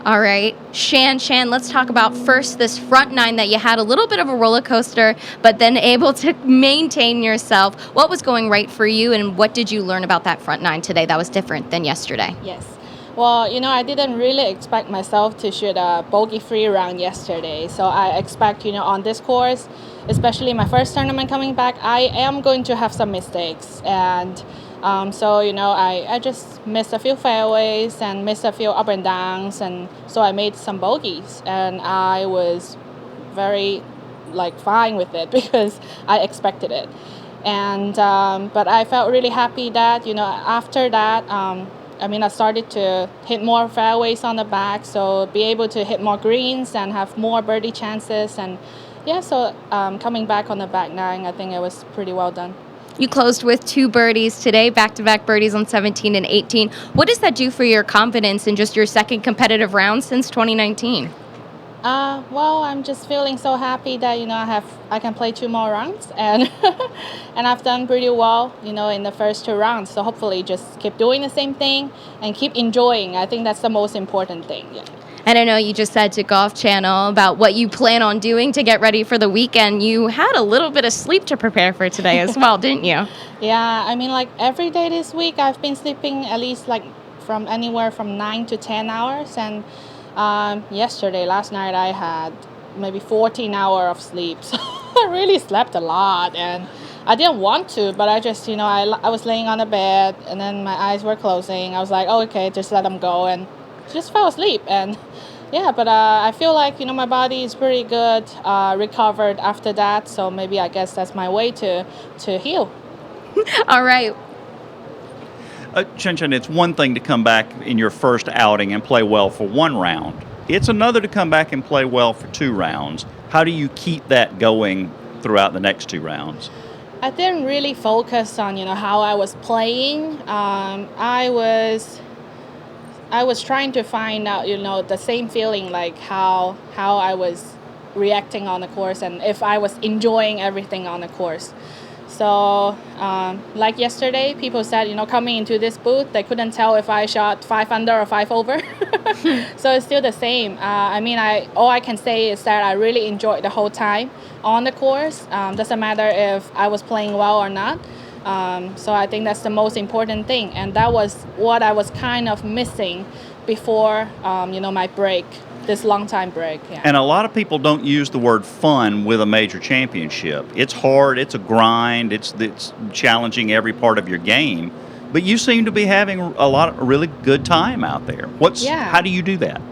All right. Shan, let's talk about first this front nine that you had a little bit of a roller coaster, but then able to maintain yourself. What was going right for you, and what did you learn about that front nine today that was different than yesterday? Yes. Well, I didn't really expect myself to shoot a bogey-free round yesterday. So I expect, on this course, especially my first tournament coming back, I am going to have some mistakes. And so, I just missed a few fairways and missed a few up and downs. And so I made some bogeys. And I was very, fine with it because I expected it. And but I felt really happy that, after that, I started to hit more fairways on the back, so be able to hit more greens and have more birdie chances. And yeah, so coming back on the back nine, I think it was pretty well done. You closed with 2 birdies today, back-to-back birdies on 17 and 18. What does that do for your confidence in just your second competitive round since 2019? Well, I'm just feeling so happy that I can play 2 more rounds, and and I've done pretty well in the first 2 rounds. So hopefully, just keep doing the same thing and keep enjoying. I think that's the most important thing. Yeah. And I know you just said to Golf Channel about what you plan on doing to get ready for the weekend. You had a little bit of sleep to prepare for today as well, didn't you? Yeah, every day this week, I've been sleeping at least from anywhere from 9 to 10 hours, and last night, I had maybe 14 hours of sleep. So I really slept a lot, and I didn't want to, but I just, I was laying on the bed, and then my eyes were closing. I was like, oh, okay, just let them go, and just fell asleep. And yeah, but I feel like, my body is pretty good, recovered after that. So maybe I guess that's my way to heal. All right. Shanshan, it's one thing to come back in your first outing and play well for 1 round. It's another to come back and play well for 2 rounds. How do you keep that going throughout the next 2 rounds? I didn't really focus on, how I was playing. I was trying to find out, the same feeling, like how I was reacting on the course and if I was enjoying everything on the course. So, like yesterday, people said, coming into this booth, they couldn't tell if I shot 5 under or 5 over. So it's still the same. All I can say is that I really enjoyed the whole time on the course. Doesn't matter if I was playing well or not. So I think that's the most important thing. And that was what I was kind of missing before, my break. This long time break. Yeah. And a lot of people don't use the word fun with a major championship. It's hard, it's a grind, it's challenging every part of your game. But you seem to be having a really good time out there. How do you do that?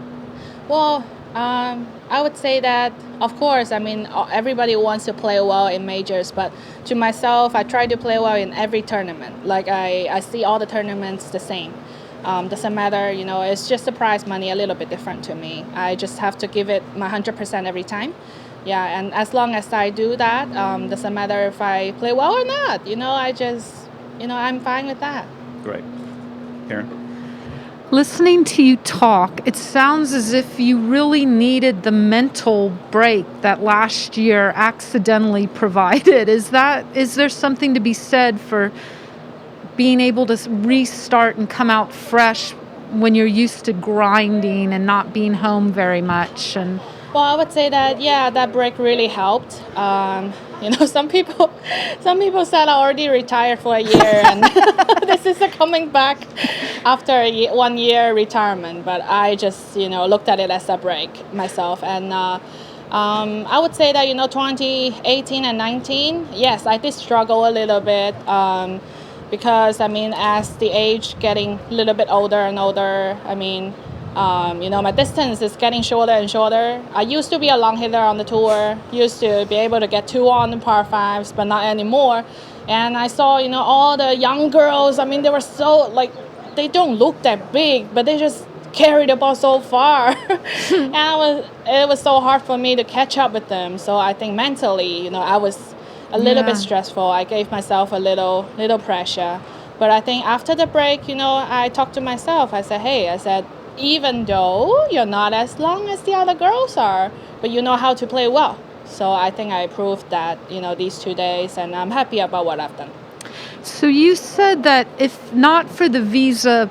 Well, I would say that, of course, everybody wants to play well in majors, but to myself, I try to play well in every tournament. Like I see all the tournaments the same. Doesn't matter, it's just the prize money a little bit different to me. I just have to give it my 100% every time. Yeah, and as long as I do that, doesn't matter if I play well or not. I just, I'm fine with that. Great. Karen? Listening to you talk, it sounds as if you really needed the mental break that last year accidentally provided. Is there something to be said for being able to restart and come out fresh when you're used to grinding and not being home very much? Well, I would say that that break really helped. Some people said I already retired for a year, and this is a coming back after 1 year retirement. But I just looked at it as a break myself, and I would say that 2018 and 19, yes, I did struggle a little bit. Because as the age getting a little bit older and older, my distance is getting shorter and shorter. I used to be a long hitter on the tour, used to be able to get 2 on the par 5s, but not anymore. And I saw, all the young girls, they were so, they don't look that big, but they just carry the ball so far. And it was so hard for me to catch up with them. So I think mentally, I was a little bit stressful. I gave myself a little pressure. But I think after the break, I talked to myself. I said, even though you're not as long as the other girls are, but you know how to play well. So I think I proved that, these 2 days, and I'm happy about what I've done. So you said that if not for the visa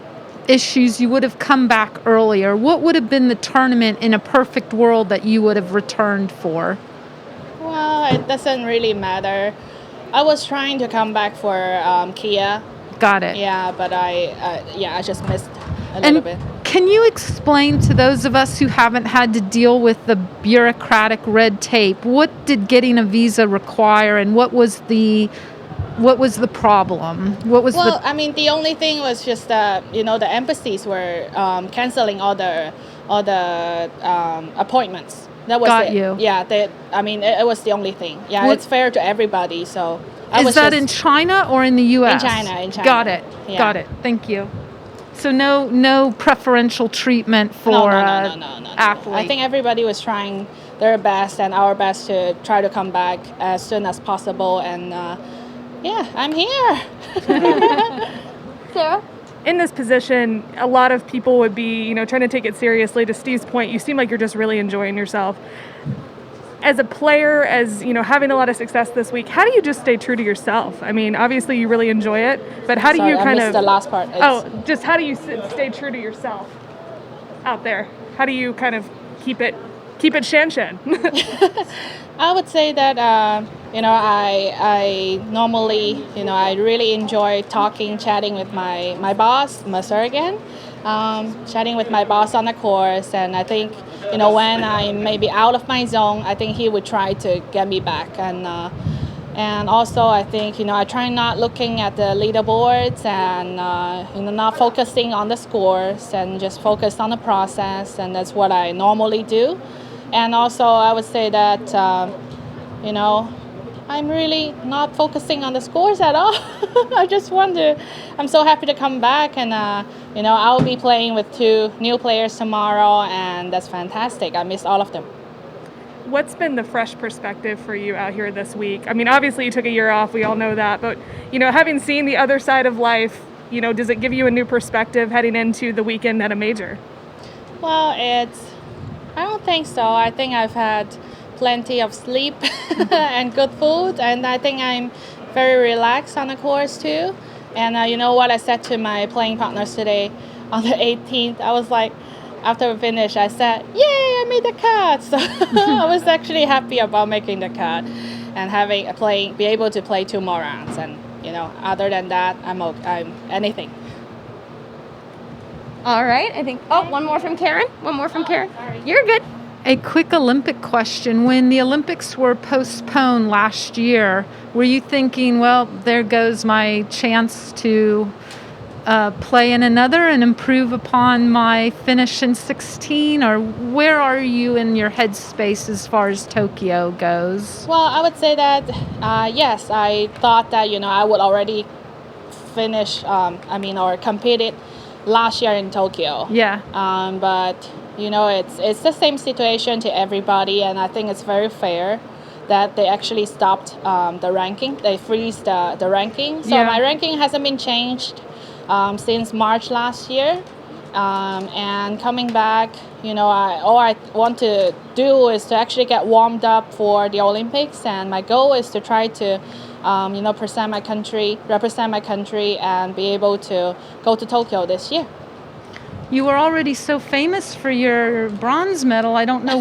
issues, you would have come back earlier. What would have been the tournament in a perfect world that you would have returned for? Well, it doesn't really matter. I was trying to come back for Kia. Got it. Yeah, but I just missed a And little bit. can you explain to those of us who haven't had to deal with the bureaucratic red tape, what did getting a visa require, and what was the problem? What was Well, I mean, the only thing was just that the embassies were canceling all the appointments. That was Got it. you. Yeah, it was the only thing. Yeah, What- it's fair to everybody. So is that in China or in the U.S.? In China. Got it. Yeah. Got it. Thank you. So no preferential treatment for no. athletes. I think everybody was trying their best and our best to try to come back as soon as possible. And yeah, I'm here. Sarah? In this position, a lot of people would be, trying to take it seriously. To Steve's point, you seem like you're just really enjoying yourself. As a player, having a lot of success this week, how do you just stay true to yourself? I mean, obviously you really enjoy it, but how do Sorry, you I kind missed of the last part. just how do you stay true to yourself out there? How do you kind of keep it Shanshan? I would say that I normally I really enjoy chatting with my boss, Mercer again, chatting with my boss on the course, and I think when I'm maybe out of my zone, I think he would try to get me back, and also I think I try not looking at the leaderboards and not focusing on the scores and just focus on the process, and that's what I normally do. And also, I would say that, I'm really not focusing on the scores at all. I'm so happy to come back, and, I'll be playing with 2 new players tomorrow, and that's fantastic. I miss all of them. What's been the fresh perspective for you out here this week? I mean, obviously you took a year off, we all know that, but, having seen the other side of life, does it give you a new perspective heading into the weekend at a major? Well, I don't think so. I think I've had plenty of sleep and good food, and I think I'm very relaxed on the course too. And you know what I said to my playing partners today on the 18th? I was like, after we finished, I said, "Yay, I made the cut!" So I was actually happy about making the cut and be able to play 2 more rounds. And other than that, I'm anything. All right. I think. Oh, one more from Karen. Sorry. You're good. A quick Olympic question. When the Olympics were postponed last year, were you thinking, well, there goes my chance to play in another and improve upon my finish in 16? Or where are you in your headspace as far as Tokyo goes? Well, I would say that, yes, I thought that, I would already finish, or competed last year in Tokyo. Yeah. But it's the same situation to everybody, and I think it's very fair that they actually stopped the ranking. They freeze the ranking. So Yeah. my ranking hasn't been changed since March last year. And coming back, all I want to do is to actually get warmed up for the Olympics, and my goal is to try to represent my country, and be able to go to Tokyo this year. You were already so famous for your bronze medal. I don't know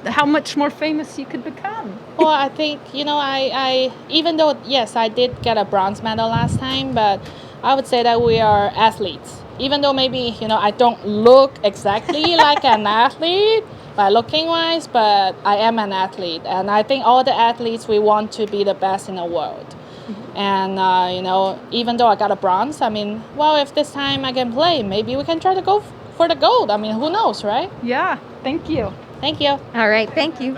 how much more famous you could become. Well, I think, I even though, yes, I did get a bronze medal last time, but I would say that we are athletes. Even though maybe, I don't look exactly like an athlete by looking wise, but I am an athlete. And I think all the athletes, we want to be the best in the world. And, even though I got a bronze, if this time I can play, maybe we can try to go for the gold. Who knows, right? Yeah. Thank you. Thank you. All right. Thank you.